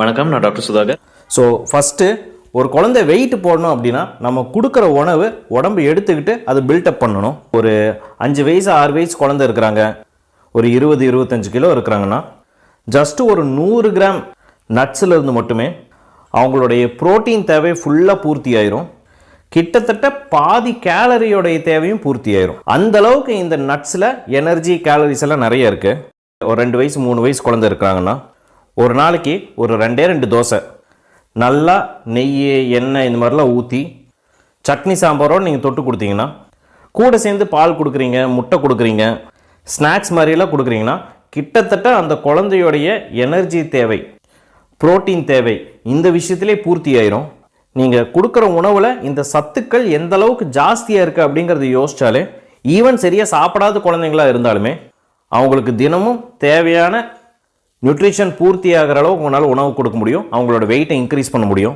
வணக்கம், நான் doctor Sudhakar. So first ஒரு குழந்தை வெயிட் போடணும் அப்படின்னா நம்ம கொடுக்குற உணவு உடம்பு எடுத்துக்கிட்டு அது பில்டப் பண்ணணும். ஒரு 5 வயசு 6 வயசு குழந்தை இருக்கிறாங்க, ஒரு 20-25 கிலோ இருக்கிறாங்கன்னா ஜஸ்ட்டு ஒரு 100 கிராம் நட்ஸில் இருந்து மட்டுமே அவங்களுடைய புரோட்டீன் தேவை ஃபுல்லாக பூர்த்தி ஆயிரும். கிட்டத்தட்ட பாதி கேலரியோடைய தேவையும் பூர்த்தி ஆயிரும். அந்த அளவுக்கு இந்த நட்ஸில் எனர்ஜி கேலரிஸ் எல்லாம் நிறைய இருக்குது. ஒரு 2 வயசு 3 வயசு குழந்தை இருக்கிறாங்கன்னா ஒரு நாளைக்கு ஒரு 2 தோசை நல்லா நெய் எண்ணெய் இந்த மாதிரிலாம் ஊற்றி சட்னி சாம்பாரோடு நீங்கள் தொட்டு கொடுத்தீங்கன்னா, கூட சேர்ந்து பால் கொடுக்குறீங்க, முட்டை கொடுக்குறீங்க, ஸ்நாக்ஸ் மாதிரியெல்லாம் கொடுக்குறீங்கன்னா கிட்டத்தட்ட அந்த குழந்தையோடைய எனர்ஜி தேவை, புரோட்டீன் தேவை இந்த விஷயத்திலே பூர்த்தி ஆயிரும். நீங்கள் கொடுக்குற உணவில் இந்த சத்துக்கள் எந்த அளவுக்கு ஜாஸ்தியாக இருக்குது அப்படிங்கிறத யோசித்தாலே, ஈவன் சரியாக சாப்பிடாத குழந்தைங்களாக இருந்தாலுமே அவங்களுக்கு தினமும் தேவையான நியூட்ரிஷன் பூர்த்தி ஆகிற அளவுக்கு உங்களால் உணவு கொடுக்க முடியும். அவங்களோட வெயிட்டை இன்க்ரீஸ் பண்ண முடியும்.